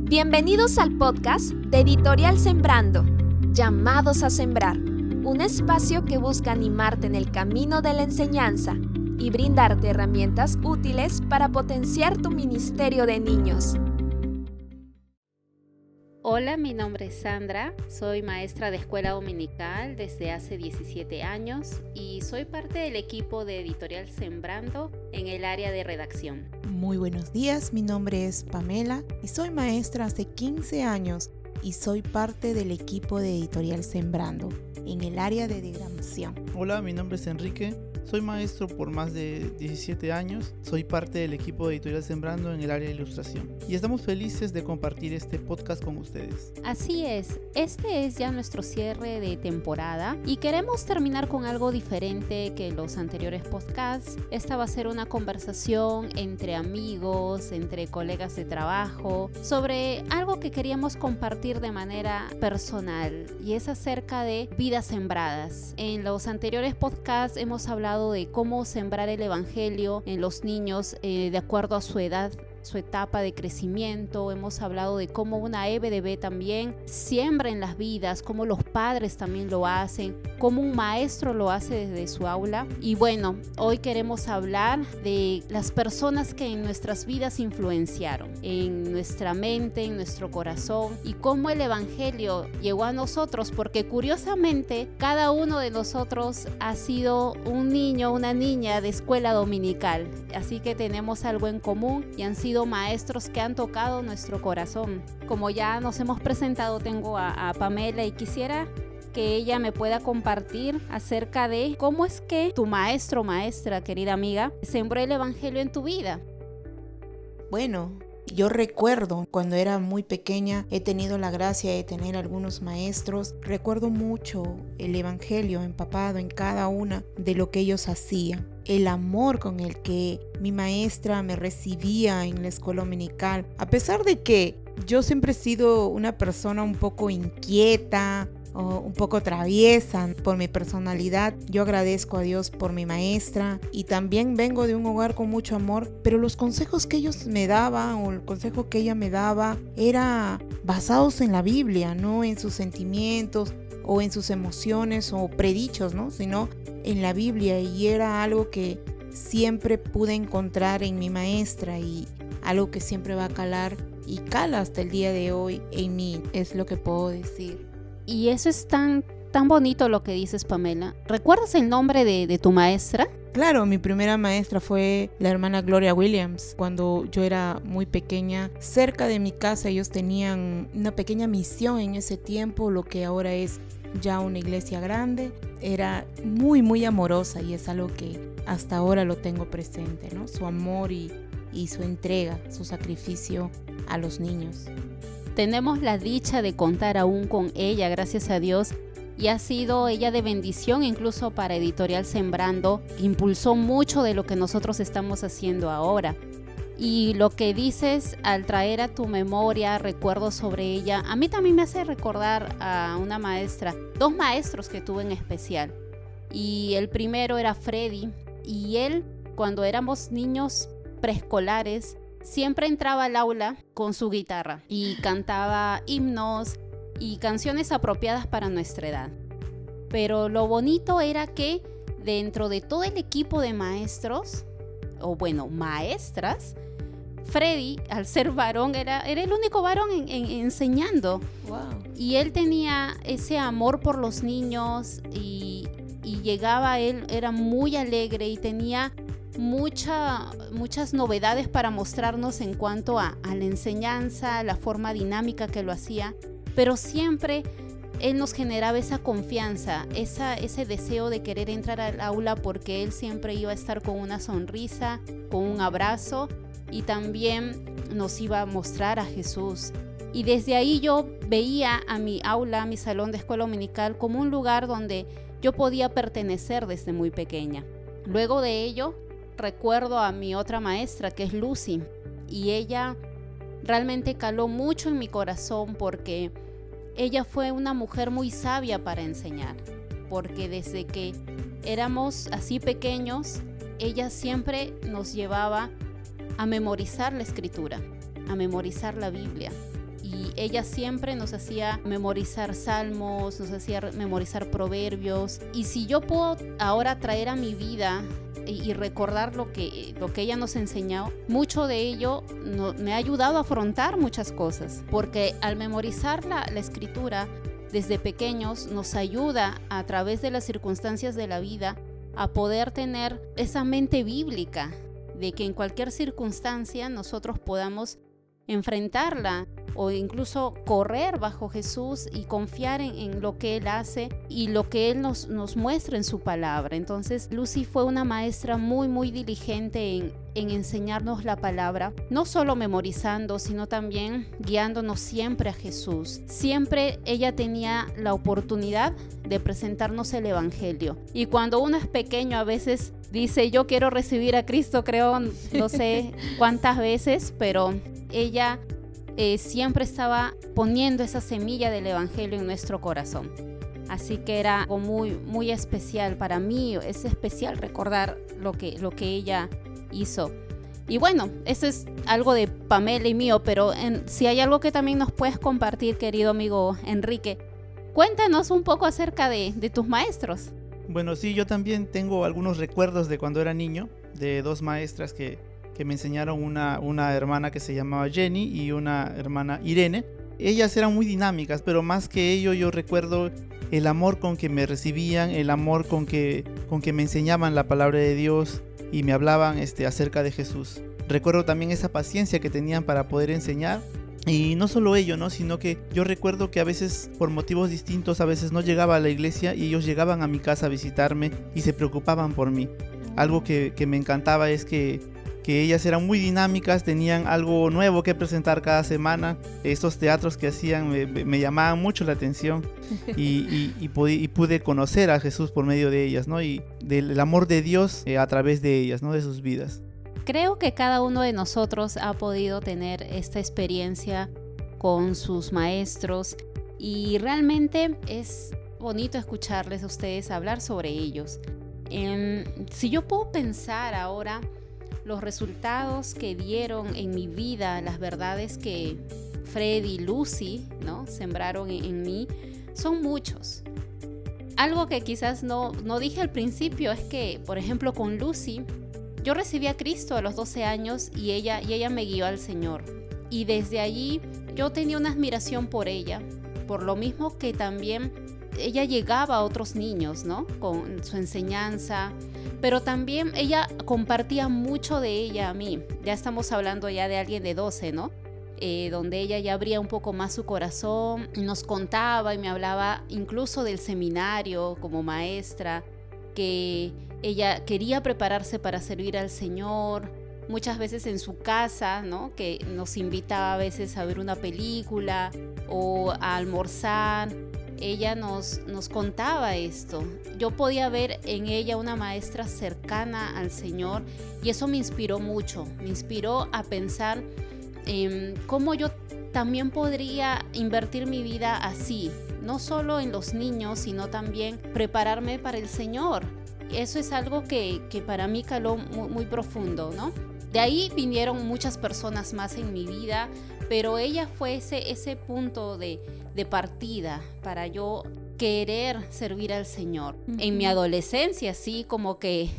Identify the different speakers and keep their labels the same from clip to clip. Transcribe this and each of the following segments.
Speaker 1: Bienvenidos al podcast de Editorial Sembrando, Llamados a Sembrar, un espacio que busca animarte en el camino de la enseñanza y brindarte herramientas útiles para potenciar tu ministerio de niños.
Speaker 2: Hola, mi nombre es Sandra, soy maestra de escuela dominical desde hace 17 años y soy parte del equipo de Editorial Sembrando en el área de redacción.
Speaker 3: Muy buenos días, mi nombre es Pamela y soy maestra hace 15 años y soy parte del equipo de Editorial Sembrando en el área de diagramación.
Speaker 4: Hola, mi nombre es Enrique, soy maestro por más de 17 años, soy parte del equipo de Editorial Sembrando en el área de ilustración y estamos felices de compartir este podcast con ustedes.
Speaker 2: Así es, este es ya nuestro cierre de temporada y queremos terminar con algo diferente que los anteriores podcasts. Esta va a ser una conversación entre amigos, entre colegas de trabajo, sobre algo que queríamos compartir de manera personal y es acerca de vidas sembradas. En los anteriores podcasts hemos hablado de cómo sembrar el evangelio en los niños de acuerdo a su edad, su etapa de crecimiento. Hemos hablado de cómo una EBDB también siembra en las vidas, cómo los padres también lo hacen, cómo un maestro lo hace desde su aula. Y bueno, hoy queremos hablar de las personas que en nuestras vidas influenciaron, en nuestra mente, en nuestro corazón, y cómo el evangelio llegó a nosotros, porque curiosamente cada uno de nosotros ha sido un niño, una niña de escuela dominical, así que tenemos algo en común y han sido maestros que han tocado nuestro corazón. Como ya nos hemos presentado, tengo a Pamela y quisiera que ella me pueda compartir acerca de cómo es que tu maestro o maestra, querida amiga, sembró el evangelio en tu vida.
Speaker 3: Bueno, yo recuerdo cuando era muy pequeña, he tenido la gracia de tener algunos maestros. Recuerdo mucho el evangelio empapado en cada una de lo que ellos hacían. El amor con el que mi maestra me recibía en la escuela dominical, a pesar de que yo siempre he sido una persona un poco inquieta o un poco traviesa por mi personalidad. Yo agradezco a Dios por mi maestra y también vengo de un hogar con mucho amor, pero los consejos que ellos me daban o el consejo que ella me daba era basados en la Biblia, no en sus sentimientos o en sus emociones o predichos, ¿no? Sino en la Biblia, y era algo que siempre pude encontrar en mi maestra y algo que siempre va a calar y cala hasta el día de hoy en mí, es lo que puedo decir.
Speaker 2: Y eso es tan bonito lo que dices, Pamela. ¿Recuerdas el nombre de tu maestra?
Speaker 3: Claro, mi primera maestra fue la hermana Gloria Williams. Cuando yo era muy pequeña, cerca de mi casa ellos tenían una pequeña misión en ese tiempo, lo que ahora es ya una iglesia grande. Era muy amorosa y es algo que hasta ahora lo tengo presente, ¿no? Su amor y su entrega, su sacrificio a los niños.
Speaker 2: Tenemos la dicha de contar aún con ella, gracias a Dios, y ha sido ella de bendición incluso para Editorial Sembrando. Impulsó mucho de lo que nosotros estamos haciendo ahora. Y lo que dices al traer a tu memoria recuerdos sobre ella, a mí también me hace recordar a una maestra, dos maestros que tuve en especial. Y el primero era Freddy, y él, cuando éramos niños preescolares, siempre entraba al aula con su guitarra y cantaba himnos y canciones apropiadas para nuestra edad. Pero lo bonito era que dentro de todo el equipo de maestros, o bueno, maestras, Freddy, al ser varón, era el único varón enseñando.
Speaker 3: Wow.
Speaker 2: Y él tenía ese amor por los niños y llegaba él, era muy alegre y tenía muchas novedades para mostrarnos en cuanto a la enseñanza, la forma dinámica que lo hacía, pero siempre él nos generaba esa confianza, ese deseo de querer entrar al aula, porque él siempre iba a estar con una sonrisa, con un abrazo, y también nos iba a mostrar a Jesús. Y desde ahí yo veía a mi aula, a mi salón de escuela dominical, como un lugar donde yo podía pertenecer desde muy pequeña. Luego de ello, recuerdo a mi otra maestra, que es Lucy, y ella realmente caló mucho en mi corazón porque ella fue una mujer muy sabia para enseñar, porque desde que éramos así pequeños, ella siempre nos llevaba a memorizar la escritura, a memorizar la Biblia. y ella siempre nos hacía memorizar salmos, nos hacía memorizar proverbios. Y si yo puedo ahora traer a mi vida y recordar lo que ella nos enseñó, mucho de ello me ha ayudado a afrontar muchas cosas, porque al memorizar la escritura desde pequeños nos ayuda a través de las circunstancias de la vida a poder tener esa mente bíblica de que en cualquier circunstancia nosotros podamos enfrentarla o incluso correr bajo Jesús y confiar en lo que Él hace y lo que Él nos muestra en su palabra. Entonces Lucy fue una maestra muy diligente en enseñarnos la palabra, no solo memorizando, sino también guiándonos siempre a Jesús. Siempre ella tenía la oportunidad de presentarnos el Evangelio. Y cuando uno es pequeño a veces dice, yo quiero recibir a Cristo, creo, no sé cuántas veces, pero ella siempre estaba poniendo esa semilla del Evangelio en nuestro corazón. Así que era algo muy especial para mí. Es especial recordar lo que ella hizo. Y bueno, eso es algo de Pamela y mío, pero si hay algo que también nos puedes compartir, querido amigo Enrique, cuéntanos un poco acerca de tus maestros.
Speaker 4: Bueno, sí, yo también tengo algunos recuerdos de cuando era niño, de dos maestras que me enseñaron, una hermana que se llamaba Jenny y una hermana Irene. Ellas eran muy dinámicas, pero más que ello yo recuerdo el amor con que me recibían, el amor con que me enseñaban la palabra de Dios y me hablaban acerca de Jesús. Recuerdo también esa paciencia que tenían para poder enseñar. Y no solo ello, ¿no? Sino que yo recuerdo que a veces por motivos distintos a veces no llegaba a la iglesia y ellos llegaban a mi casa a visitarme y se preocupaban por mí. Algo que me encantaba es que ellas eran muy dinámicas, tenían algo nuevo que presentar cada semana. Estos teatros que hacían me llamaban mucho la atención y pude conocer a Jesús por medio de ellas, ¿no? Y del amor de Dios a través de ellas, ¿no? De sus vidas.
Speaker 2: Creo que cada uno de nosotros ha podido tener esta experiencia con sus maestros y realmente es bonito escucharles a ustedes hablar sobre ellos. Si yo puedo pensar ahora los resultados que dieron en mi vida, las verdades que Freddy y Lucy, ¿no?, sembraron en mí, son muchos. Algo que quizás no dije al principio es que, por ejemplo, con Lucy, yo recibí a Cristo a los 12 años y ella me guió al Señor. Y desde allí yo tenía una admiración por ella, por lo mismo que también ella llegaba a otros niños, ¿no?, con su enseñanza, pero también ella compartía mucho de ella a mí. Ya estamos hablando ya de alguien de 12, ¿no? Donde ella ya abría un poco más su corazón, nos contaba y me hablaba incluso del seminario como maestra, que ella quería prepararse para servir al Señor, muchas veces en su casa, ¿no?, que nos invitaba a veces a ver una película o a almorzar. Ella nos contaba esto. Yo podía ver en ella una maestra cercana al Señor y eso me inspiró mucho. Me inspiró a pensar en cómo yo también podría invertir mi vida así, no solo en los niños, sino también prepararme para el Señor. Eso es algo que para mí caló muy profundo, ¿no? De ahí vinieron muchas personas más en mi vida, pero ella fue ese punto de partida para yo querer servir al Señor. Uh-huh. En mi adolescencia, sí, como que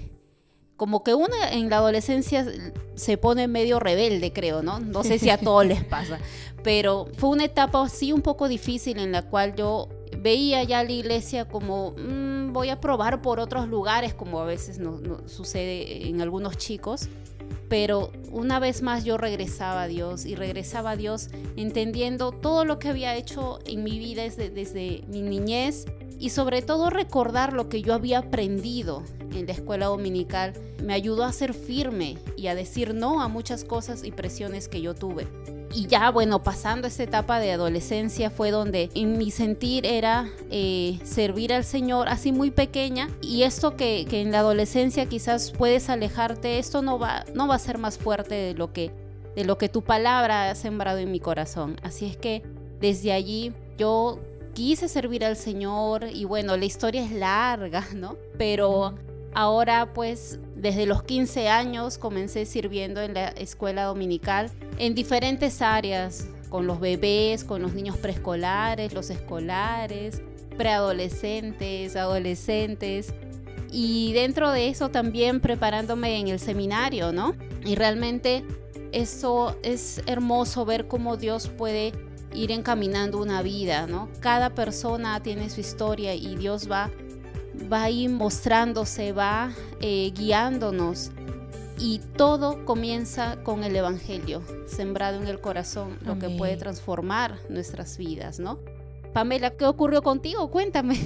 Speaker 2: uno en la adolescencia se pone medio rebelde, creo, ¿no? No sé si a todos les pasa, pero fue una etapa así un poco difícil en la cual yo veía ya la iglesia como voy a probar por otros lugares, como a veces no sucede en algunos chicos. Pero una vez más yo regresaba a Dios entendiendo todo lo que había hecho en mi vida desde mi niñez y sobre todo recordar lo que yo había aprendido en la escuela dominical. Me ayudó a ser firme y a decir no a muchas cosas y presiones que yo tuve. Y ya, bueno, pasando esa etapa de adolescencia fue donde en mi sentir era servir al Señor así muy pequeña. Y esto que en la adolescencia quizás puedes alejarte, esto no va a ser más fuerte de lo que tu palabra ha sembrado en mi corazón. Así es que desde allí yo quise servir al Señor y bueno, la historia es larga, ¿no? Pero ahora pues desde los 15 años comencé sirviendo en la escuela dominical en diferentes áreas, con los bebés, con los niños preescolares, los escolares, preadolescentes, adolescentes, y dentro de eso también preparándome en el seminario, ¿no? Y realmente eso es hermoso, ver cómo Dios puede ir encaminando una vida, ¿no? Cada persona tiene su historia y Dios va ahí mostrándose, va guiándonos, y todo comienza con el Evangelio sembrado en el corazón, lo que puede transformar nuestras vidas, ¿no? Pamela, ¿qué ocurrió contigo? Cuéntame.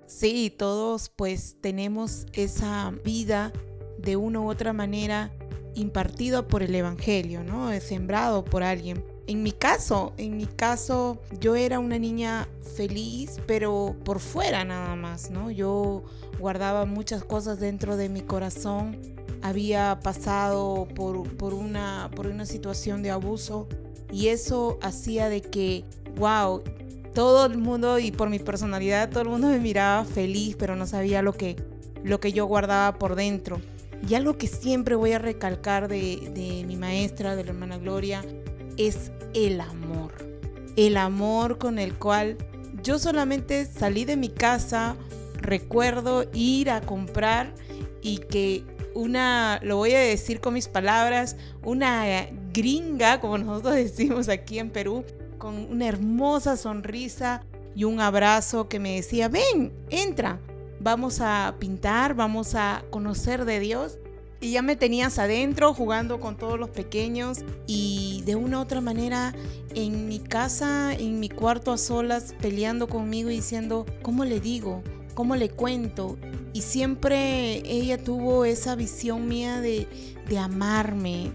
Speaker 3: Sí, todos pues tenemos esa vida de una u otra manera impartida por el Evangelio, ¿no? Sembrado por alguien. En mi caso, yo era una niña feliz, pero por fuera nada más, ¿no? Yo guardaba muchas cosas dentro de mi corazón. Había pasado por una situación de abuso, y eso hacía de que, wow, todo el mundo, y por mi personalidad, todo el mundo me miraba feliz, pero no sabía lo que yo guardaba por dentro. Y algo que siempre voy a recalcar de mi maestra, de la hermana Gloria, es el amor con el cual yo solamente salí de mi casa. Recuerdo ir a comprar y que lo voy a decir con mis palabras, una gringa, como nosotros decimos aquí en Perú, con una hermosa sonrisa y un abrazo, que me decía: ven, entra, vamos a pintar, vamos a conocer de Dios. Y ya me tenías adentro jugando con todos los pequeños, y de una u otra manera en mi casa, en mi cuarto a solas, peleando conmigo y diciendo: ¿cómo le digo? ¿Cómo le cuento? Y siempre ella tuvo esa visión mía de amarme.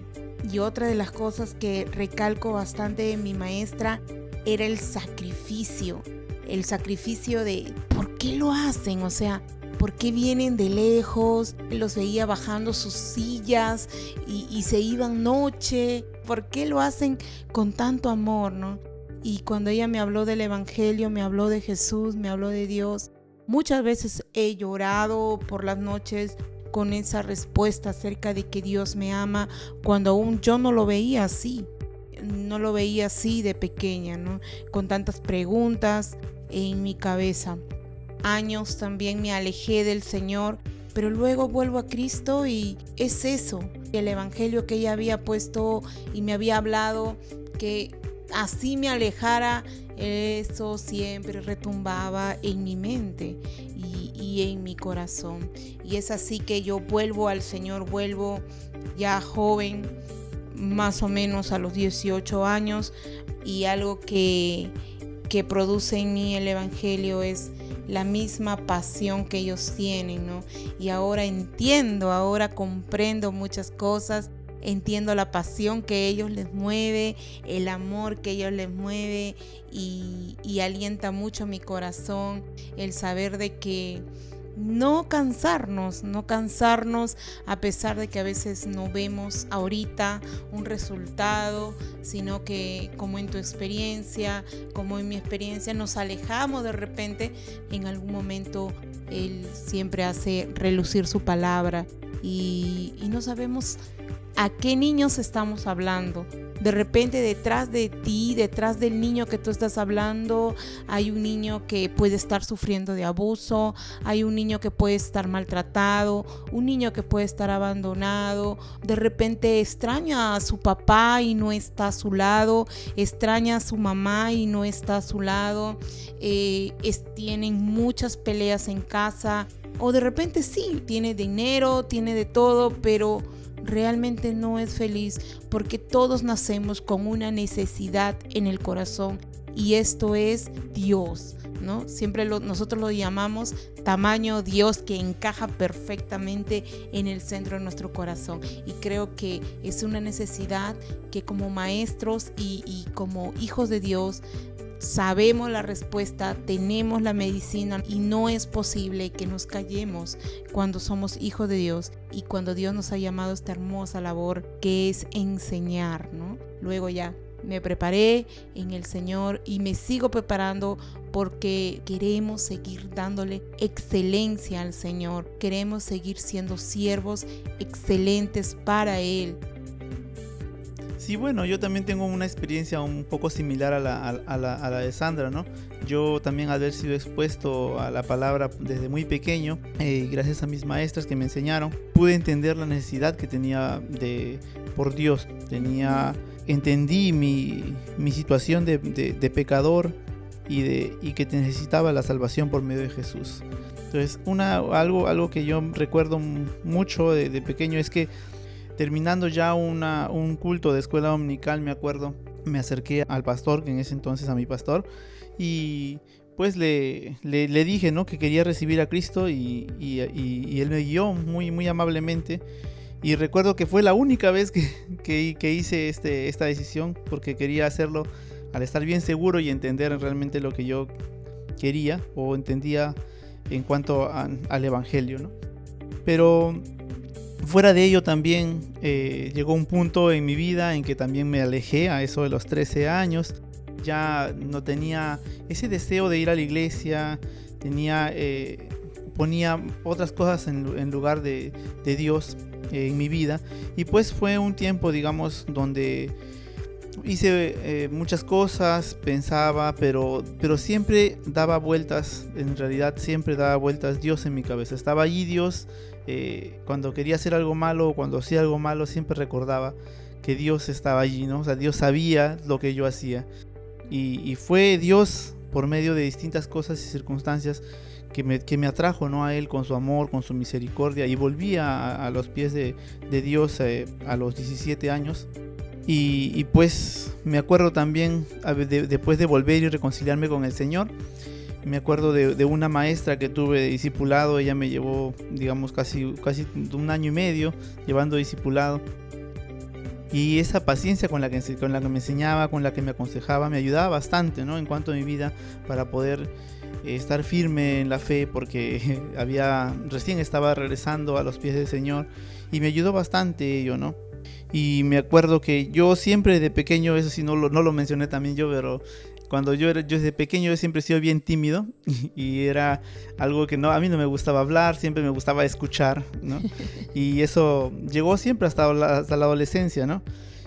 Speaker 3: Y otra de las cosas que recalco bastante de mi maestra era el sacrificio de ¿por qué lo hacen? O sea, ¿por qué vienen de lejos? Los veía bajando sus sillas y se iban noche. ¿Por qué lo hacen con tanto amor, no? Y cuando ella me habló del Evangelio, me habló de Jesús, me habló de Dios, muchas veces he llorado por las noches con esa respuesta acerca de que Dios me ama, cuando aún yo no lo veía así. No lo veía así de pequeña, ¿no? Con tantas preguntas en mi cabeza. Años también me alejé del Señor, pero luego vuelvo a Cristo, y es eso, el Evangelio que ella había puesto y me había hablado, que así me alejara, eso siempre retumbaba en mi mente y en mi corazón. Y es así que yo vuelvo al Señor, vuelvo ya joven, más o menos a los 18 años, y algo que produce en mí el Evangelio es la misma pasión que ellos tienen, ¿no? Y ahora entiendo, ahora comprendo muchas cosas, entiendo la pasión que a ellos les mueve, el amor que a ellos les mueve, y alienta mucho mi corazón el saber de que no cansarnos a pesar de que a veces no vemos ahorita un resultado, sino que como en tu experiencia, como en mi experiencia, nos alejamos de repente. En algún momento Él siempre hace relucir su palabra, y no sabemos a qué niños estamos hablando. De repente detrás de ti, detrás del niño que tú estás hablando, hay un niño que puede estar sufriendo de abuso, hay un niño que puede estar maltratado, un niño que puede estar abandonado. De repente extraña a su papá y no está a su lado, extraña a su mamá y no está a su lado, tienen muchas peleas en casa, o de repente sí, tiene dinero, tiene de todo, pero realmente no es feliz, porque todos nacemos con una necesidad en el corazón, y esto es Dios, ¿no? Siempre nosotros lo llamamos tamaño Dios, que encaja perfectamente en el centro de nuestro corazón. Y creo que es una necesidad que como maestros y como hijos de Dios sabemos la respuesta, tenemos la medicina, y no es posible que nos callemos cuando somos hijos de Dios y cuando Dios nos ha llamado a esta hermosa labor que es enseñar, ¿no? Luego ya me preparé en el Señor y me sigo preparando, porque queremos seguir dándole excelencia al Señor, queremos seguir siendo siervos excelentes para Él.
Speaker 4: Sí, bueno, yo también tengo una experiencia un poco similar a la de Sandra, ¿no? Yo también, al haber sido expuesto a la palabra desde muy pequeño, gracias a mis maestras que me enseñaron, pude entender la necesidad que tenía por Dios. Entendí mi situación de pecador y que necesitaba la salvación por medio de Jesús. Entonces, algo que yo recuerdo mucho de pequeño es que, terminando ya un culto de escuela dominical, me acuerdo, me acerqué al pastor, que en ese entonces a mi pastor, y pues le dije, ¿no?, que quería recibir a Cristo, y él me guió muy, muy amablemente. Y recuerdo que fue la única vez que hice esta decisión, porque quería hacerlo al estar bien seguro y entender realmente lo que yo quería o entendía en cuanto al Evangelio, ¿no? Pero fuera de ello también llegó un punto en mi vida en que también me alejé a eso de los 13 años. Ya no tenía ese deseo de ir a la iglesia, ponía otras cosas en lugar de Dios en mi vida. Y pues fue un tiempo, digamos, donde hice muchas cosas, pensaba, pero siempre daba vueltas, en realidad siempre daba vueltas Dios en mi cabeza. Estaba allí Dios, cuando quería hacer algo malo o cuando hacía algo malo, siempre recordaba que Dios estaba allí, ¿no? O sea, Dios sabía lo que yo hacía. Y fue Dios, por medio de distintas cosas y circunstancias, que me atrajo, ¿no?, a Él con su amor, con su misericordia, y volví a los pies de Dios a los 17 años. Y pues me acuerdo también, después de volver y reconciliarme con el Señor, me acuerdo de una maestra que tuve de discipulado. Ella me llevó, digamos, casi 1 año y medio llevando discipulado. Y esa paciencia con la que me enseñaba, con la que me aconsejaba, me ayudaba bastante, ¿no?, en cuanto a mi vida, para poder estar firme en la fe, porque recién estaba regresando a los pies del Señor, y me ayudó bastante ello, ¿no? Y me acuerdo que yo siempre de pequeño, eso sí no lo mencioné también yo, pero cuando yo desde pequeño yo siempre he sido bien tímido, y era algo que a mí no me gustaba hablar, siempre me gustaba escuchar, ¿no? Y eso llegó siempre hasta la adolescencia, ¿no?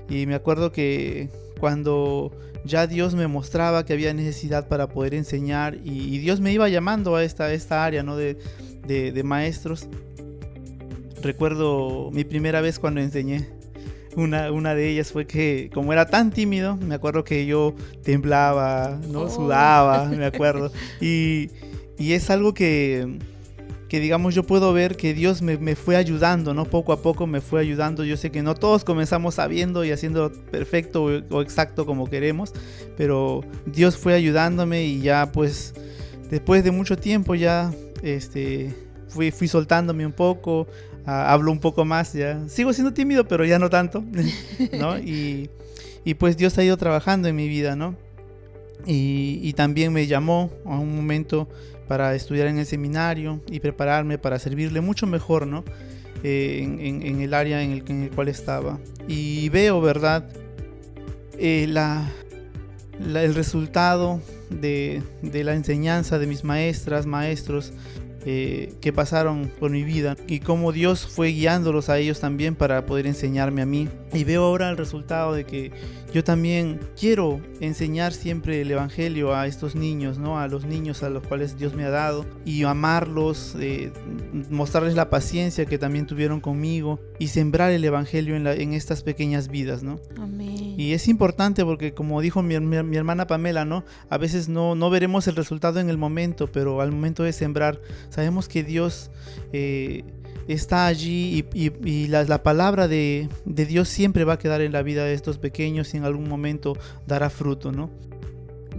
Speaker 4: Y me acuerdo que cuando ya Dios me mostraba que había necesidad para poder enseñar, y Dios me iba llamando a esta área, ¿no?, de maestros. Recuerdo mi primera vez cuando enseñé. Una de ellas fue que, como era tan tímido, me acuerdo que yo temblaba, ¿no? Sudaba, me acuerdo. Y es algo que digamos, yo puedo ver que Dios me fue ayudando, ¿no? Poco a poco me fue ayudando. Yo sé que no todos comenzamos sabiendo y haciendo perfecto o exacto como queremos, pero Dios fue ayudándome, y ya pues después de mucho tiempo ya fui soltándome un poco. Hablo un poco más, ya sigo siendo tímido, pero ya no tanto, ¿no? Y pues Dios ha ido trabajando en mi vida, ¿no? Y también me llamó a un momento para estudiar en el seminario y prepararme para servirle mucho mejor, ¿no? En el área en el cual estaba. Y veo, ¿verdad?, el resultado de la enseñanza de mis maestros que pasaron por mi vida, y cómo Dios fue guiándolos a ellos también para poder enseñarme a mí. Y veo ahora el resultado de que yo también quiero enseñar siempre el Evangelio a estos niños, ¿no? A los niños a los cuales Dios me ha dado, y amarlos, mostrarles la paciencia que también tuvieron conmigo, y sembrar el Evangelio en estas pequeñas vidas, ¿no?
Speaker 3: Amén.
Speaker 4: Y es importante porque, como dijo mi hermana Pamela, ¿no?, a veces no veremos el resultado en el momento, pero al momento de sembrar, sabemos que Dios está allí, y la palabra de Dios siempre va a quedar en la vida de estos pequeños, y en algún momento dará fruto, ¿no?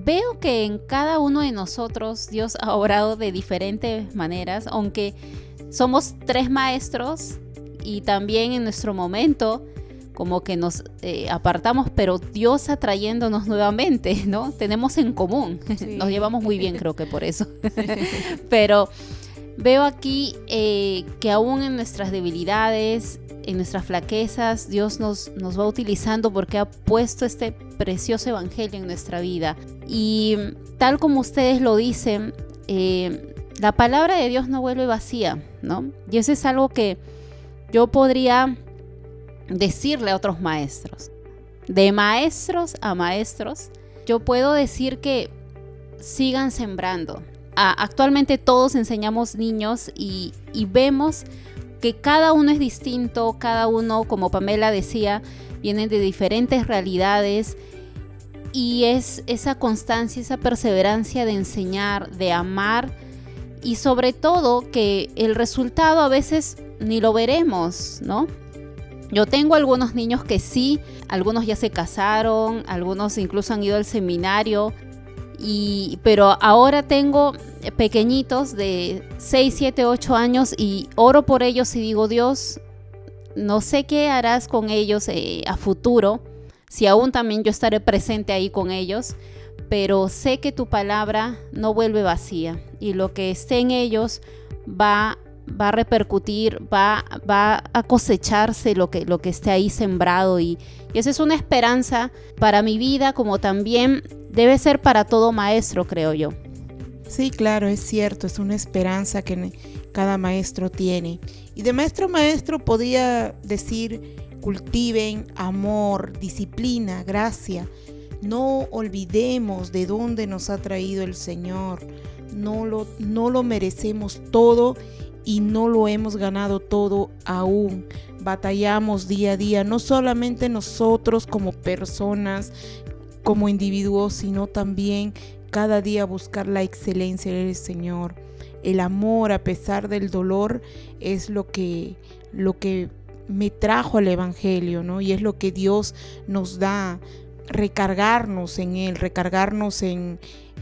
Speaker 2: Veo que en cada uno de nosotros Dios ha obrado de diferentes maneras, aunque somos 3 maestros, y también en nuestro momento como que nos apartamos, pero Dios atrayéndonos nuevamente, ¿no? Tenemos en común, sí. Nos llevamos muy bien, creo que por eso. Pero veo aquí que aún en nuestras debilidades, en nuestras flaquezas, Dios nos va utilizando, porque ha puesto este precioso evangelio en nuestra vida. Y tal como ustedes lo dicen, la palabra de Dios no vuelve vacía, ¿no? Y eso es algo que yo podría decirle a otros maestros. de maestros a maestros, yo puedo decir que sigan sembrando. Actualmente todos enseñamos niños y vemos que cada uno es distinto, cada uno, como Pamela decía, vienen de diferentes realidades, y es esa constancia, esa perseverancia de enseñar, de amar, y sobre todo que el resultado a veces ni lo veremos, ¿no? Yo tengo algunos niños que sí, algunos ya se casaron, algunos incluso han ido al seminario, pero ahora tengo pequeñitos de 6, 7, 8 años y oro por ellos y digo, Dios, no sé qué harás con ellos a futuro, si aún también yo estaré presente ahí con ellos, pero sé que tu palabra no vuelve vacía y lo que esté en ellos va a repercutir, va a cosecharse lo que esté ahí sembrado, y esa es una esperanza para mi vida, como también debe ser para todo maestro, creo yo.
Speaker 3: Sí, claro, es cierto, es una esperanza que cada maestro tiene. Y de maestro a maestro podría decir, cultiven amor, disciplina, gracia. No olvidemos de dónde nos ha traído el Señor. No lo merecemos todo y no lo hemos ganado todo aún. Batallamos día a día, no solamente nosotros como personas, como individuos, sino también cada día buscar la excelencia del Señor. El amor a pesar del dolor es lo que me trajo al Evangelio, ¿no? Y es lo que Dios nos da, recargarnos en Él, recargarnos en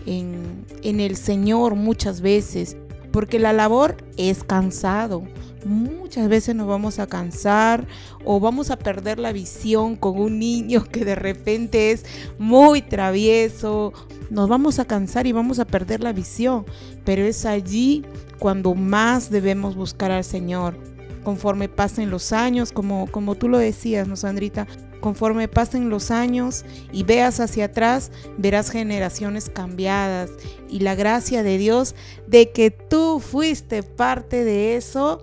Speaker 3: el Señor muchas veces, porque la labor es cansado. Muchas veces nos vamos a cansar o vamos a perder la visión con un niño que de repente es muy travieso. Nos vamos a cansar y vamos a perder la visión, pero es allí cuando más debemos buscar al Señor. Conforme pasen los años, como tú lo decías, ¿no, Sandrita? Conforme pasen los años y veas hacia atrás, verás generaciones cambiadas y la gracia de Dios de que tú fuiste parte de eso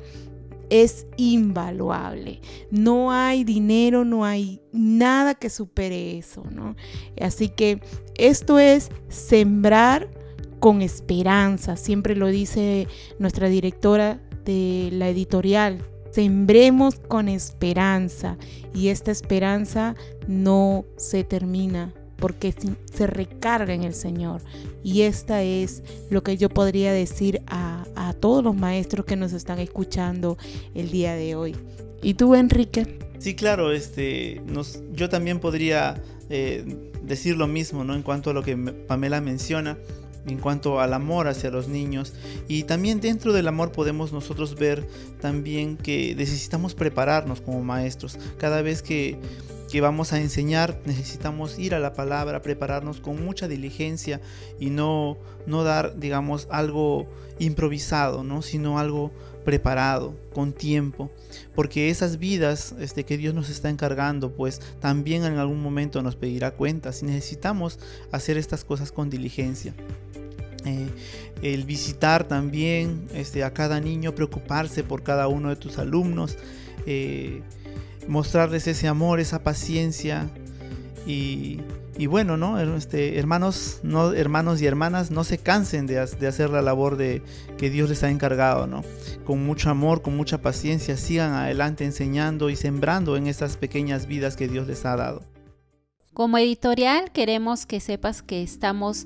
Speaker 3: es invaluable. No hay dinero, no hay nada que supere eso, ¿no? Así que esto es sembrar con esperanza. Siempre lo dice nuestra directora de la editorial. Sembremos con esperanza, y esta esperanza no se termina porque se recarga en el Señor. Y esta es lo que yo podría decir a todos los maestros que nos están escuchando el día de hoy. ¿Y tú, Enrique?
Speaker 4: Sí, claro, yo también podría decir lo mismo, ¿no? En cuanto a lo que Pamela menciona, en cuanto al amor hacia los niños. Y también dentro del amor podemos nosotros ver también que necesitamos prepararnos como maestros. Cada vez que vamos a enseñar necesitamos ir a la palabra, prepararnos con mucha diligencia y no dar, digamos, algo improvisado, ¿no? Sino algo preparado, con tiempo, porque esas vidas que Dios nos está encargando, pues también en algún momento nos pedirá cuentas y necesitamos hacer estas cosas con diligencia. El visitar también a cada niño, preocuparse por cada uno de tus alumnos, mostrarles ese amor, esa paciencia y bueno, ¿no? Hermanos y hermanas, no se cansen de hacer la labor que Dios les ha encargado, ¿no? Con mucho amor, con mucha paciencia, sigan adelante enseñando y sembrando en esas pequeñas vidas que Dios les ha dado.
Speaker 2: Como editorial queremos que sepas que estamos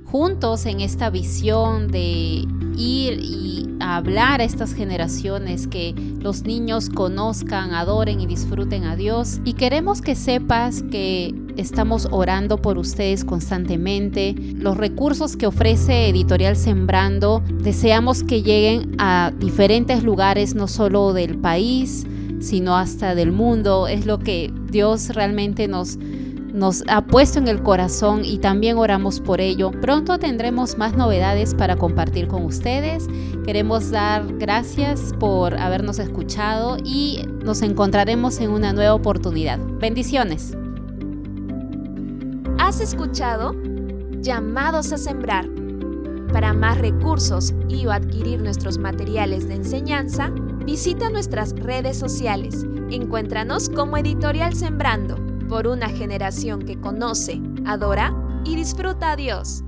Speaker 2: juntos en esta visión de ir y hablar a estas generaciones, que los niños conozcan, adoren y disfruten a Dios. Y queremos que sepas que estamos orando por ustedes constantemente. Los recursos que ofrece Editorial Sembrando, deseamos que lleguen a diferentes lugares, no solo del país, sino hasta del mundo. Es lo que Dios realmente nos ha puesto en el corazón y también oramos por ello. Pronto tendremos más novedades para compartir con ustedes. Queremos dar gracias por habernos escuchado y nos encontraremos en una nueva oportunidad. Bendiciones.
Speaker 1: ¿Has escuchado? Llamados a sembrar. Para más recursos y o adquirir nuestros materiales de enseñanza, visita nuestras redes sociales. Encuéntranos como Editorial Sembrando. por una generación que conoce, adora y disfruta a Dios.